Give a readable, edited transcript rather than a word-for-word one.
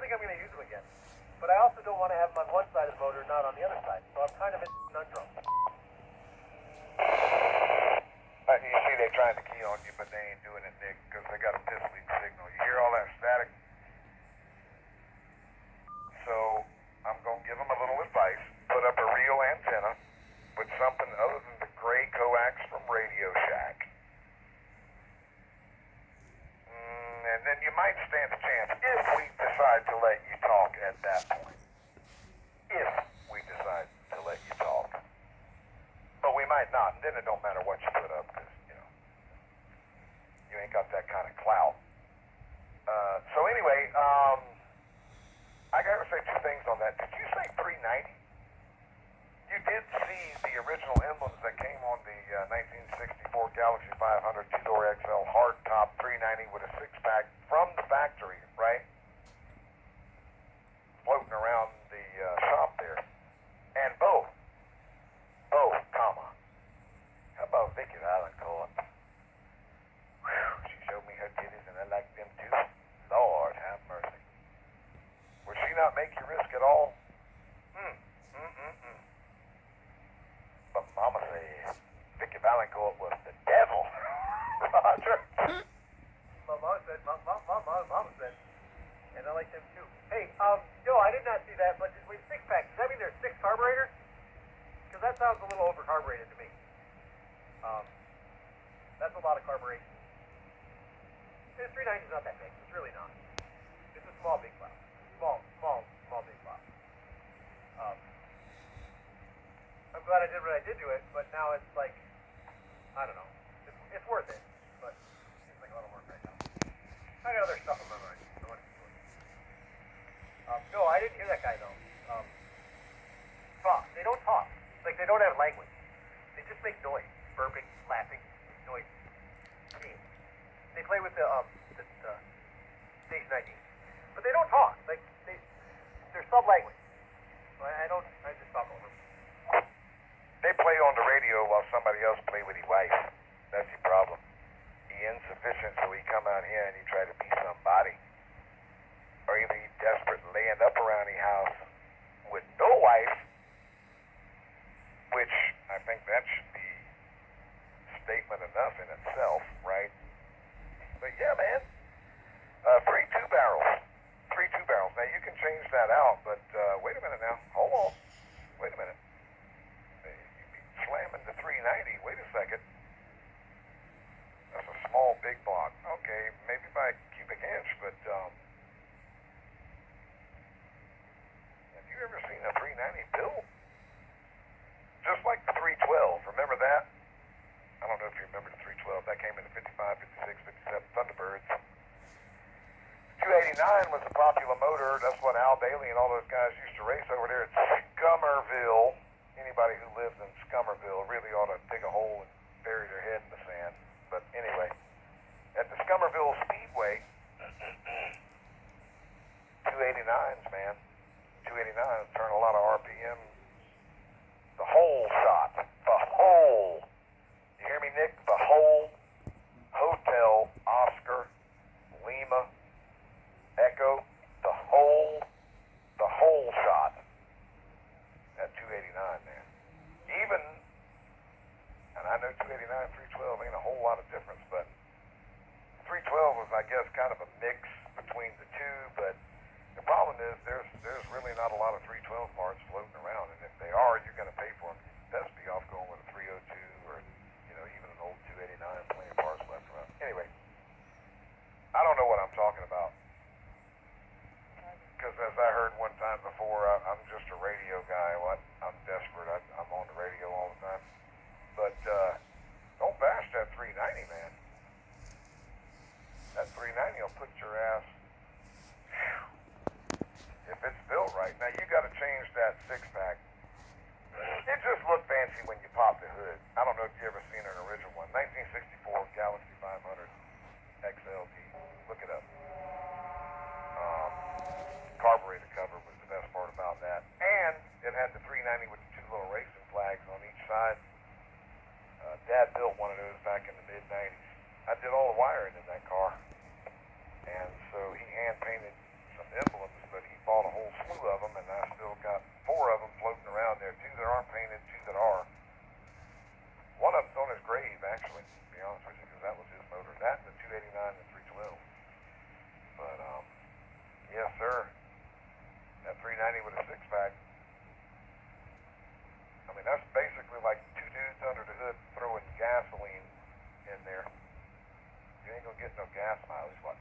think I'm going to use them again. But I also don't want to have them on one side of the motor, not on the other side. So I'm kind of in a conundrum. You see they're trying to key on you, but they ain't doing it, Nick, because they got a pistol signal. You hear all that static? So I'm going to give them a little advice. Put up a real antenna with something other than the gray coax from Radio Shack. And then you might stand a chance if we decide to let you talk at that point. If we decide to let you talk. But we might not, and then it don't matter what you put up, because, you ain't got that kind of clout. So anyway, I gotta say two things on that. Did you say 390? You did see the original emblems that came on the 1964 Galaxy 500 two-door XL hardtop 390 with a six-pack from the factory, right? Floating around the shop there. And both, how about Vicky Valancourt? She showed me her titties and I liked them too. Lord have mercy. Would she not make you risk it all? But Mama said Vicky Valancourt was the devil. Roger. Mama said, and I like them too. Hey, no, I did not see that, but wait, six-pack, does that mean there's 6 carburetors? Because that sounds a little over-carbureted to me. That's a lot of carburation. The 390 is not that big. It's really not. It's a small big plow. Small big plow. I'm glad I did what I did to it, but now it's like, I don't know. It's worth it, but it seems like a lot of work right now. I got other stuff in my mind. I want to keep doing. No, I didn't hear that guy though. Talk. They don't talk. Like they don't have language. They just make noise, burping, laughing, noise. They play with the station ID, but they don't talk. Like they're sub language. I just talk over them. They play on the radio while somebody else play with his wife. That's your problem. He insufficient, so he come out here and he try to be somebody. Or either he desperate laying up around the house with no wife, which I think that should be statement enough in itself, right? But yeah, man, 3 2-barrels. 3 2-barrels. Now you can change that out, but wait a minute now. Hold on. Wait a minute. You'd be slamming the 390. Wait a second. That's a small big block. Okay, maybe by a cubic inch, but have you ever seen a 390 built? Just like the 312. Remember that? I don't know if you remember the 312. That came in the 55, 56, 57 Thunderbirds. 289 was a popular motor. That's what Al Bailey and all those guys used to race over there at Scummerville. Anybody who lives in Scummerville really ought to dig a hole and bury their head in the sand. But anyway, at the Scummerville Speedway, 289s, man. 289s turn a lot of RPM. The whole shot. The whole. You hear me, Nick? The whole Hotel Oscar Lima Echo. The whole shot at 289, man. Even, and I know 289, 312 ain't a whole lot of difference, but 312 was, I guess, kind of a mix between the two, but the problem is there's really not a lot of 312 parts floating around, and if they are, you're going to pay for them. You'd best be off going with a 302 or, even an old 289, plenty of parts left around. Anyway, I don't know what I'm talking about. Because as I heard one time before, I'm just a radio guy. I'm desperate. I'm on the radio all the time. But don't bash that 390, man. That 390 will put your ass, if it's built right. Now, you got to change that six-pack. It just 290 with a six-pack. I mean, that's basically like two dudes under the hood throwing gasoline in there. You ain't gonna get no gas mileage. What,